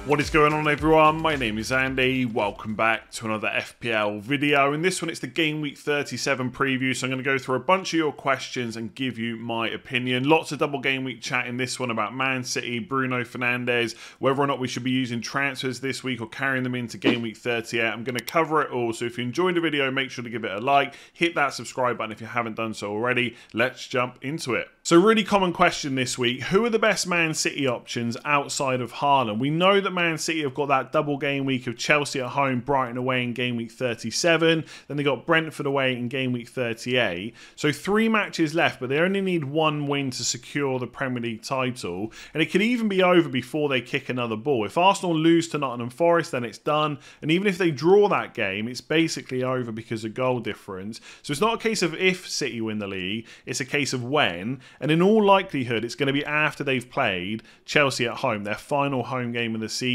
What is going on, everyone? My name is Andy. Welcome back to another FPL video. In this one, it's the Game Week 37 preview, so I'm going to go through a bunch of your questions and give you my opinion. Lots of double Game Week chat in this one about Man City, Bruno Fernandes, whether or not we should be using transfers this week or carrying them into Game Week 38. I'm going to cover it all, so if you enjoyed the video, make sure to give it a like, hit that subscribe button if you haven't done so already. Let's jump into it. So really common question this week, who are the best Man City options outside of Haaland? We know that Man City have got that double game week of Chelsea at home, Brighton away in Game Week 37. Then they got Brentford away in Game Week 38. So 3 matches left, but they only need 1 win to secure the Premier League title. And it could even be over before they kick another ball. If Arsenal lose to Nottingham Forest, then it's done. And even if they draw that game, it's basically over because of goal difference. So it's not a case of if City win the league, it's a case of when. And in all likelihood, it's going to be after they've played Chelsea at home, their final home game of the season.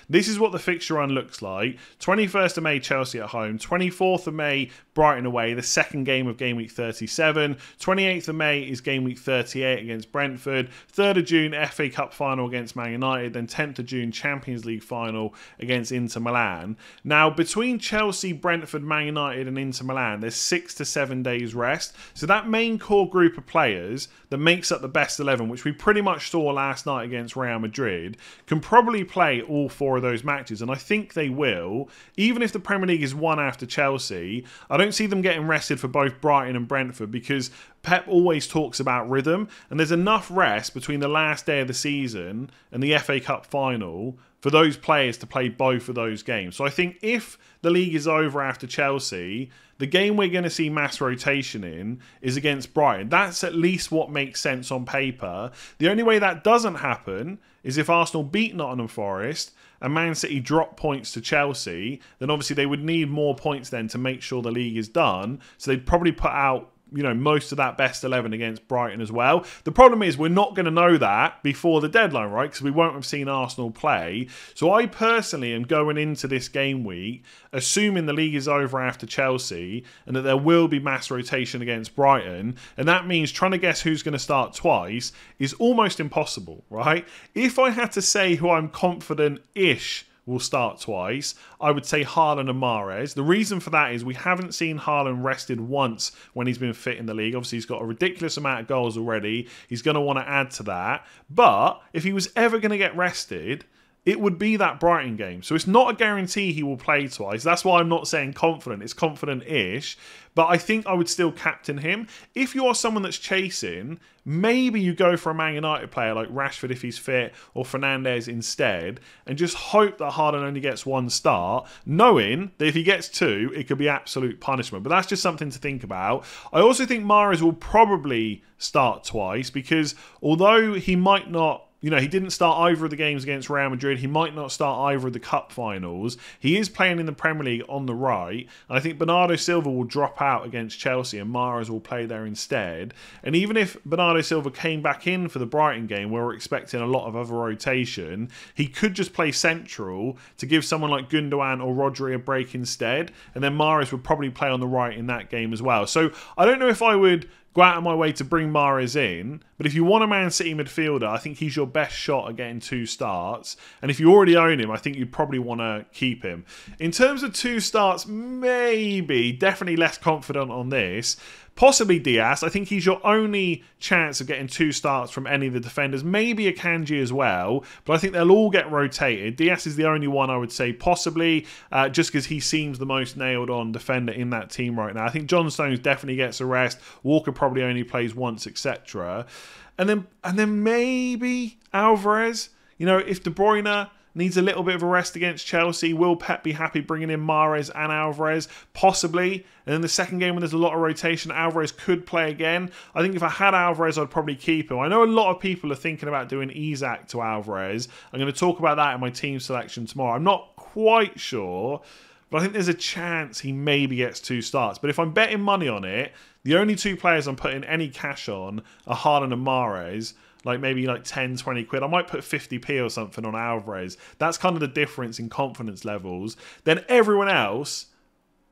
This is what the fixture run looks like. 21st of May, Chelsea at home. 24th of May, Brighton away, the second game of Game Week 37. 28th of May is Game Week 38 against Brentford. 3rd of June, FA Cup final against Man United. Then 10th of June, Champions League final against Inter Milan. Now, between Chelsea, Brentford, Man United and Inter Milan, there's 6 to 7 days rest. So that main core group of players that makes up the best 11, which we pretty much saw last night against Real Madrid, can probably play all 4 of those matches, and I think they will. Even if the Premier League is won after Chelsea, I don't see them getting rested for both Brighton and Brentford, because Pep always talks about rhythm, and there's enough rest between the last day of the season and the FA Cup final for those players to play both of those games. So I think if the league is over after Chelsea, the game we're going to see mass rotation in is against Brighton. That's at least what makes sense on paper. The only way that doesn't happen is if Arsenal beat Nottingham Forest and Man City drop points to Chelsea, then obviously they would need more points then to make sure the league is done. So they'd probably put out, you know, most of that best 11 against Brighton as well. The problem is we're not going to know that before the deadline, right? Because we won't have seen Arsenal play. So I personally am going into this game week assuming the league is over after Chelsea and that there will be mass rotation against Brighton. And that means trying to guess who's going to start twice is almost impossible, right? If I had to say who I'm confident-ish will start twice, I would say Haaland and Mahrez. The reason for that is we haven't seen Haaland rested once when he's been fit in the league. Obviously, he's got a ridiculous amount of goals already. He's going to want to add to that. But if he was ever going to get rested, it would be that Brighton game. So it's not a guarantee he will play twice. That's why I'm not saying confident. It's confident-ish. But I think I would still captain him. If you're someone that's chasing, maybe you go for a Man United player like Rashford if he's fit, or Fernandes instead, and just hope that Haaland only gets 1 start, knowing that if he gets 2, it could be absolute punishment. But that's just something to think about. I also think Mahrez will probably start twice, because although he might not, you know, he didn't start either of the games against Real Madrid. He might not start either of the cup finals. He is playing in the Premier League on the right. And I think Bernardo Silva will drop out against Chelsea and Mahrez will play there instead. And even if Bernardo Silva came back in for the Brighton game, where we're expecting a lot of other rotation, he could just play central to give someone like Gundogan or Rodri a break instead. And then Mahrez would probably play on the right in that game as well. So I don't know if I would go out of my way to bring Mahrez in, but if you want a Man City midfielder, I think he's your best shot at getting 2 starts. And if you already own him, I think you'd probably want to keep him. In terms of 2 starts, maybe, definitely less confident on this. Possibly Diaz. I think he's your only chance of getting 2 starts from any of the defenders. Maybe Akanji as well, but I think they'll all get rotated. Diaz is the only one I would say possibly, just because he seems the most nailed on defender in that team right now. I think John Stones definitely gets a rest. Walker probably only plays once, etc. And then maybe Alvarez. You know, if De Bruyne needs a little bit of a rest against Chelsea, will Pep be happy bringing in Mahrez and Alvarez? Possibly. And then the second game when there's a lot of rotation, Alvarez could play again. I think if I had Alvarez, I'd probably keep him. I know a lot of people are thinking about doing Isak to Alvarez. I'm going to talk about that in my team selection tomorrow. I'm not quite sure, but I think there's a chance he maybe gets 2 starts. But if I'm betting money on it, the only 2 players I'm putting any cash on are Haaland and Mahrez. Like maybe like 10, 20 quid. I might put 50p or something on Alvarez. That's kind of the difference in confidence levels. Then everyone else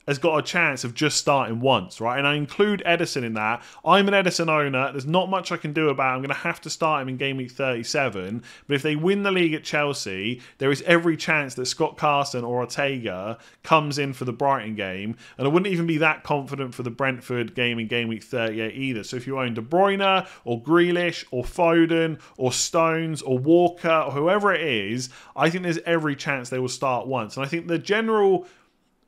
has got a chance of just starting once, right? And I include Ederson in that. I'm an Ederson owner. There's not much I can do about it. I'm going to have to start him in game week 37. But if they win the league at Chelsea, there is every chance that Scott Carson or Ortega comes in for the Brighton game. And I wouldn't even be that confident for the Brentford game in game week 38 either. So if you own De Bruyne or Grealish or Foden or Stones or Walker or whoever it is, I think there's every chance they will start once. And I think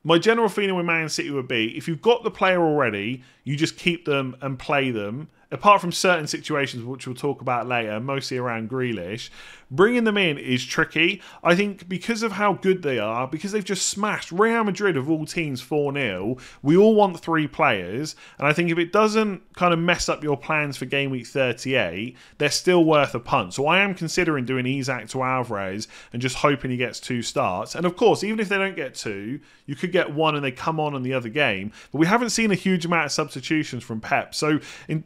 my general feeling with Man City would be, if you've got the player already, you just keep them and play them. Apart from certain situations, which we'll talk about later, mostly around Grealish, bringing them in is tricky. I think because of how good they are, because they've just smashed Real Madrid of all teams 4-0, we all want 3 players. And I think if it doesn't kind of mess up your plans for game week 38, they're still worth a punt. So I am considering doing Isak to Alvarez and just hoping he gets 2 starts. And of course, even if they don't get 2, you could get 1 and they come on the other game. But we haven't seen a huge amount of substitutions from Pep. So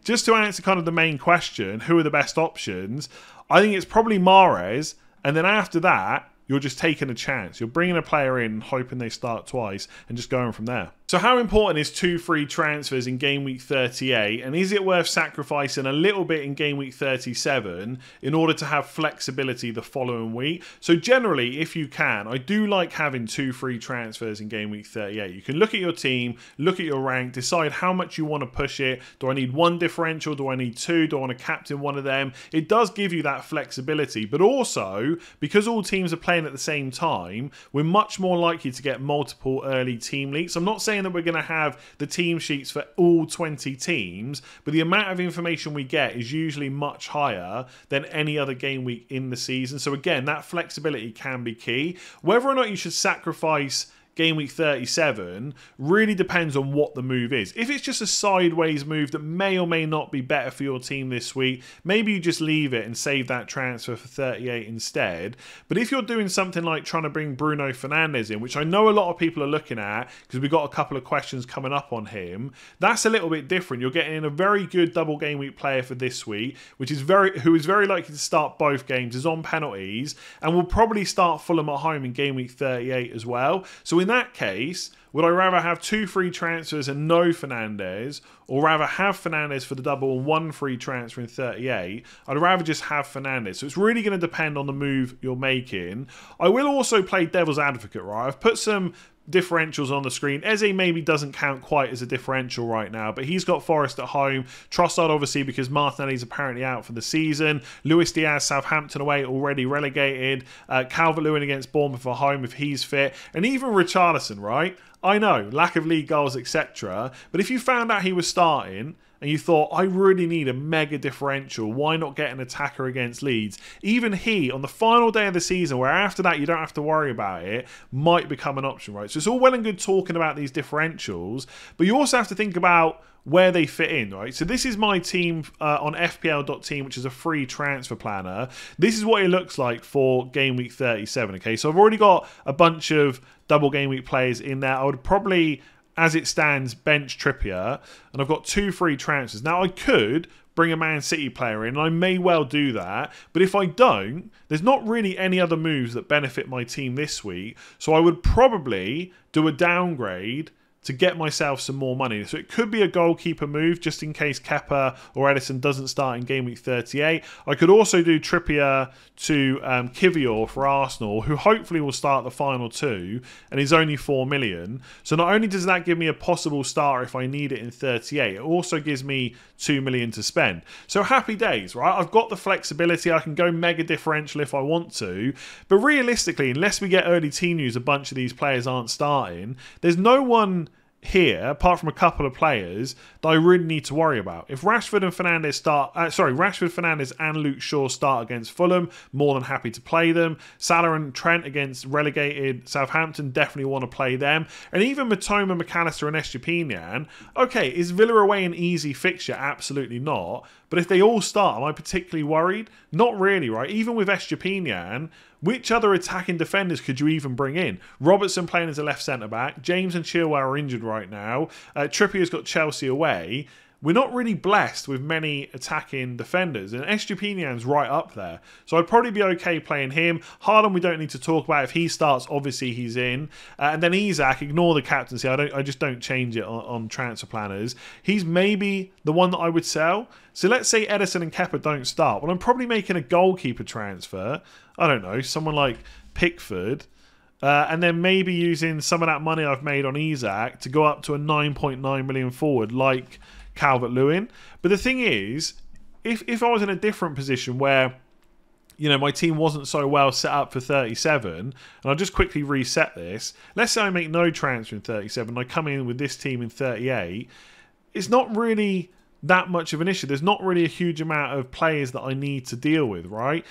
just to answer kind of the main question, who are the best options? I think it's probably Mahrez, and then after that, you're just taking a chance. You're bringing a player in, hoping they start twice, and just going from there. So how important is 2 free transfers in game week 38, and is it worth sacrificing a little bit in game week 37 in order to have flexibility the following week? So generally, if you can, I do like having 2 free transfers in game week 38. You can look at your team, look at your rank, decide how much you want to push it. Do I need 1 differential? Do I need 2? Do I want to captain one of them? It does give you that flexibility, but also, because all teams are playing at the same time, we're much more likely to get multiple early team leaks. I'm not saying that we're going to have the team sheets for all 20 teams, but the amount of information we get is usually much higher than any other game week in the season. So again, that flexibility can be key. Whether or not you should sacrifice game week 37 really depends on what the move is. If it's just a sideways move that may or may not be better for your team this week, maybe you just leave it and save that transfer for 38 instead. But if you're doing something like trying to bring Bruno Fernandes in, which I know a lot of people are looking at because we've got a couple of questions coming up on him, that's a little bit different. You're getting a very good double game week player for this week, who is very likely to start both games, is on penalties, and will probably start Fulham at home in game week 38 as well. So in that case, would I rather have 2 free transfers and no Fernandes, or rather have Fernandes for the double and 1 free transfer in 38? I'd rather just have Fernandes. So it's really going to depend on the move you're making. I will also play devil's advocate, right? I've put some differentials on the screen. Eze maybe doesn't count quite as a differential right now, but he's got Forest at home. Trossard obviously because Martinelli's apparently out for the season. Luis Diaz, Southampton away, already relegated. Calvert-Lewin against Bournemouth at home if he's fit. And even Richarlison, right? I know, lack of league goals, etc. But if you found out he was starting and you thought, I really need a mega differential, why not get an attacker against Leeds? Even he, on the final day of the season, where after that you don't have to worry about it, might become an option, right? So it's all well and good talking about these differentials, but you also have to think about where they fit in, right? So this is my team on FPL.team, which is a free transfer planner. This is what it looks like for game week 37, okay? So I've already got a bunch of double game week players in there. I would probably, as it stands, bench Trippier, and I've got 2 free transfers. Now, I could bring a Man City player in, and I may well do that, but if I don't, there's not really any other moves that benefit my team this week, so I would probably do a downgrade to get myself some more money. So it could be a goalkeeper move just in case Kepa or Edison doesn't start in game week 38. I could also do Trippier to Kivior for Arsenal, who hopefully will start the final 2 and is only 4 million. So not only does that give me a possible starter if I need it in 38, it also gives me 2 million to spend. So happy days, right? I've got the flexibility. I can go mega differential if I want to. But realistically, unless we get early team news, a bunch of these players aren't starting, there's no one here, apart from a couple of players, that I really need to worry about. If Rashford and Fernandes Rashford, Fernandes and Luke Shaw start against Fulham, more than happy to play them. Salah and Trent against relegated Southampton, definitely want to play them. And even Matoma, McAllister and Estepinian, okay, is Villa away an easy fixture? Absolutely not. But if they all start, am I particularly worried? Not really, right? Even with Estepinian, which other attacking defenders could you even bring in? Robertson playing as a left centre-back. James and Chilwell are injured right now. Trippier's got Chelsea away. we're not really blessed with many attacking defenders, and Estupinian's right up there. So I'd probably be okay playing him. Haaland, we don't need to talk about. If he starts, obviously he's in. And then Isak, ignore the captaincy. I just don't change it on transfer planners. He's maybe the one that I would sell. So let's say Ederson and Kepa don't start. Well, I'm probably making a goalkeeper transfer. I don't know, someone like Pickford. And then maybe using some of that money I've made on Isak to go up to a 9.9 million forward like Calvert-Lewin. But the thing is, if I was in a different position where, you know, my team wasn't so well set up for 37, and I'll just quickly reset this. Let's say I make no transfer in 37, and I come in with this team in 38. It's not really that much of an issue. There's not really a huge amount of players that I need to deal with, right?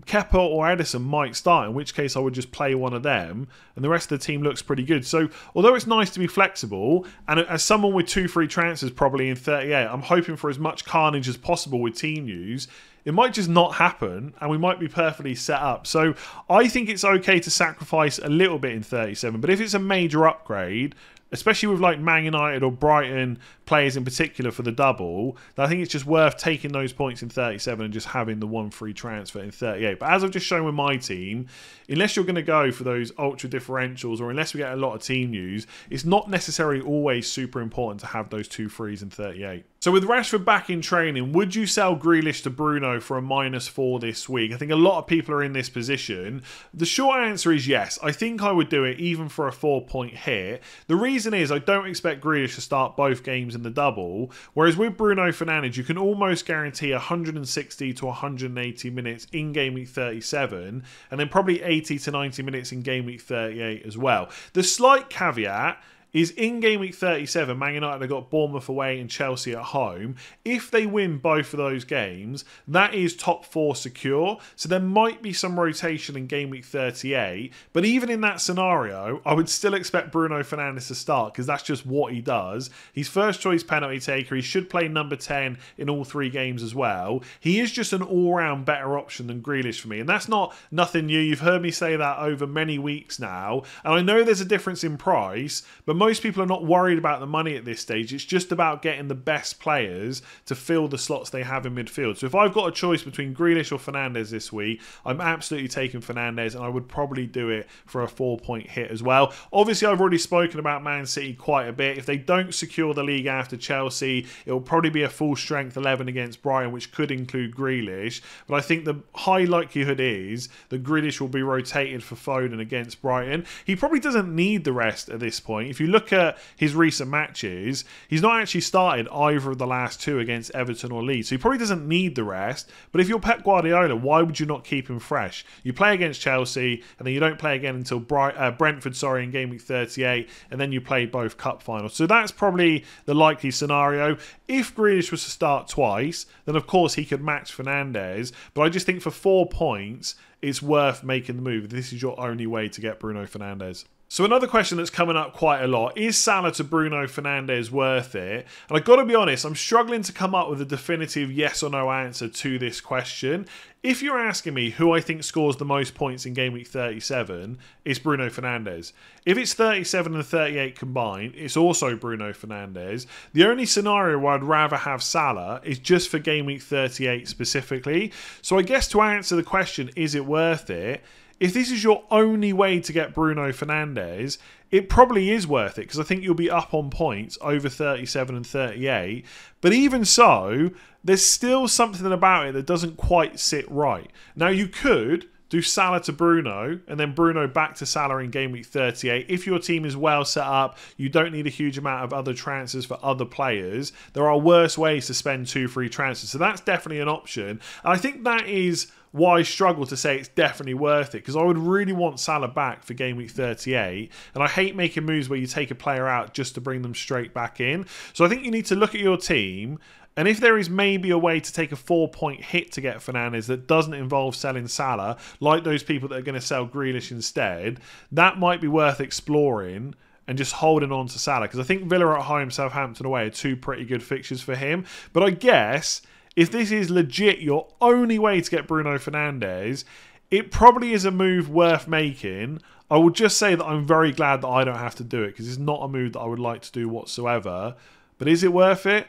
Kepa or Ederson might start, in which case I would just play one of them, and the rest of the team looks pretty good. So, although it's nice to be flexible, and as someone with 2 free transfers probably in 38, I'm hoping for as much carnage as possible with team news. It might just not happen, and we might be perfectly set up. So, I think it's okay to sacrifice a little bit in 37, but if it's a major upgrade, especially with like Man United or Brighton players in particular for the double, I think it's just worth taking those points in 37 and just having the 1 free transfer in 38. But as I've just shown with my team, unless you're going to go for those ultra differentials or unless we get a lot of team news, it's not necessarily always super important to have those 2 frees in 38. So with Rashford back in training, would you sell Grealish to Bruno for a -4 this week? I think a lot of people are in this position. The short answer is yes. I think I would do it even for a 4-point hit. The reason is I don't expect Grealish to start both games in the double, whereas with Bruno Fernandes, you can almost guarantee 160 to 180 minutes in Game Week 37, and then probably 80 to 90 minutes in Game Week 38 as well. The slight caveat is in Game Week 37, Man United have got Bournemouth away and Chelsea at home. If they win both of those games, that is top 4 secure. So there might be some rotation in Game Week 38. But even in that scenario, I would still expect Bruno Fernandes to start because that's just what he does. He's first choice penalty taker. He should play number 10 in all 3 games as well. He is just an all-round better option than Grealish for me. And that's not nothing new. You've heard me say that over many weeks now. And I know there's a difference in price, but most people are not worried about the money at this stage. It's just about getting the best players to fill the slots they have in midfield. So if I've got a choice between Grealish or Fernandes this week, I'm absolutely taking Fernandes, and I would probably do it for a 4-point hit as well. Obviously, I've already spoken about Man City quite a bit. If they don't secure the league after Chelsea, it will probably be a full strength 11 against Brighton, which could include Grealish. But I think the high likelihood is that Grealish will be rotated for Foden against Brighton. He probably doesn't need the rest at this point. If you look at his recent matches, he's not actually started either of the last 2 against Everton or Leeds, so he probably doesn't need the rest. But if you're Pep Guardiola, why would you not keep him fresh? You play against Chelsea, and then you don't play again until Brentford, in Game Week 38, and then you play both cup finals. So that's probably the likely scenario. If Grealish was to start twice, then of course he could match Fernandes, but I just think for 4 points, it's worth making the move. This is your only way to get Bruno Fernandes. So another question that's coming up quite a lot, is Salah to Bruno Fernandes worth it? And I've got to be honest, I'm struggling to come up with a definitive yes or no answer to this question. If you're asking me who I think scores the most points in Game Week 37, it's Bruno Fernandes. If it's 37 and 38 combined, it's also Bruno Fernandes. The only scenario where I'd rather have Salah is just for Game Week 38 specifically. So I guess to answer the question, is it worth it? If this is your only way to get Bruno Fernandes, it probably is worth it because I think you'll be up on points over 37 and 38. But even so, there's still something about it that doesn't quite sit right. Now, you could do Salah to Bruno and then Bruno back to Salah in Game Week 38. If your team is well set up, you don't need a huge amount of other transfers for other players. There are worse ways to spend 2 free transfers. So that's definitely an option. And I think that is why I struggle to say it's definitely worth it, because I would really want Salah back for Game Week 38, and I hate making moves where you take a player out just to bring them straight back in. So I think you need to look at your team, and if there is maybe a way to take a 4-point hit to get Fernandes that doesn't involve selling Salah, like those people that are going to sell Grealish instead, that might be worth exploring and just holding on to Salah, because I think Villa at home, Southampton away are 2 pretty good fixtures for him. But I guess if this is legit your only way to get Bruno Fernandes, it probably is a move worth making. I will just say that I'm very glad that I don't have to do it, because it's not a move that I would like to do whatsoever. But is it worth it?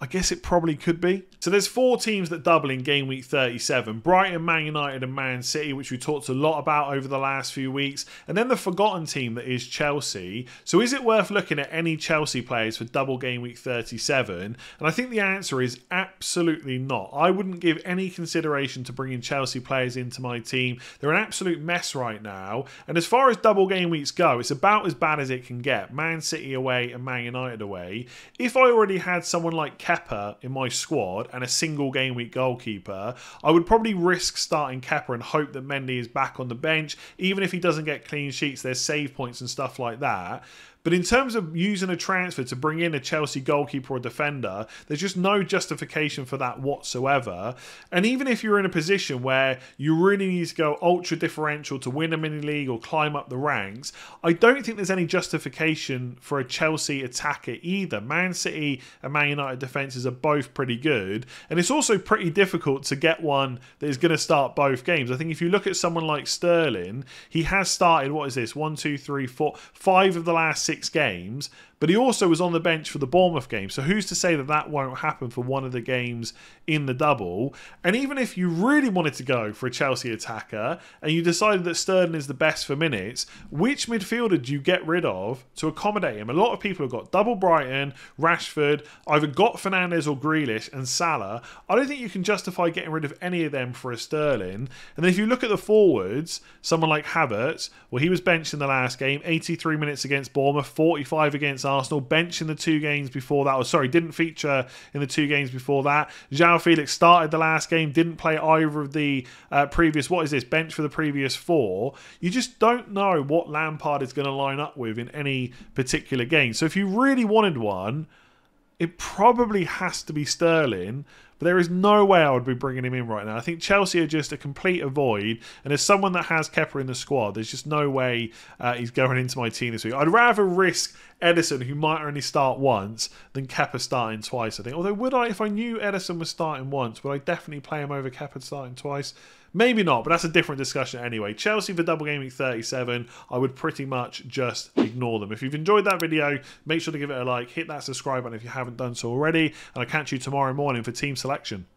I guess it probably could be. So there's 4 teams that double in game week 37. Brighton, Man United and Man City, which we talked a lot about over the last few weeks. And then the forgotten team that is Chelsea. So is it worth looking at any Chelsea players for double game week 37? And I think the answer is absolutely not. I wouldn't give any consideration to bringing Chelsea players into my team. They're an absolute mess right now. And as far as double game weeks go, it's about as bad as it can get. Man City away and Man United away. If I already had someone like Kepa in my squad and a single game week goalkeeper, I would probably risk starting Kepa and hope that Mendy is back on the bench. Even if he doesn't get clean sheets, there's save points and stuff like that. But in terms of using a transfer to bring in a Chelsea goalkeeper or defender, there's just no justification for that whatsoever. And even if you're in a position where you really need to go ultra differential to win a mini league or climb up the ranks, I don't think there's any justification for a Chelsea attacker either. Man City and Man United defences are both pretty good. And it's also pretty difficult to get one that is going to start both games. I think if you look at someone like Sterling, he has started, what is this, 1, 2, 3, 4, 5 of the last 6 games, but he also was on the bench for the Bournemouth game. So who's to say that that won't happen for one of the games in the double? And even if you really wanted to go for a Chelsea attacker and you decided that Sterling is the best for minutes, which midfielder do you get rid of to accommodate him? A lot of people have got double Brighton, Rashford, either got Fernandes or Grealish and Salah. I don't think you can justify getting rid of any of them for a Sterling. And then if you look at the forwards, someone like Havertz, well, he was benched in the last game, 83 minutes against Bournemouth, 45 against Arsenal, bench in the 2 games before that. Didn't feature in the 2 games before that. João Felix started the last game, didn't play either of the previous, bench for the previous 4. You just don't know what Lampard is going to line up with in any particular game. So if you really wanted one, it probably has to be Sterling. But there is no way I would be bringing him in right now. I think Chelsea are just a complete avoid. And as someone that has Kepa in the squad, there's just no way he's going into my team this week. I'd rather risk Ederson, who might only start once, than Kepa starting twice, I think. Although, would I, if I knew Ederson was starting once, would I definitely play him over Kepa starting twice? Maybe not, but that's a different discussion anyway. Chelsea for double game week 37, I would pretty much just ignore them. If you've enjoyed that video, make sure to give it a like, hit that subscribe button if you haven't done so already, and I'll catch you tomorrow morning for team selection.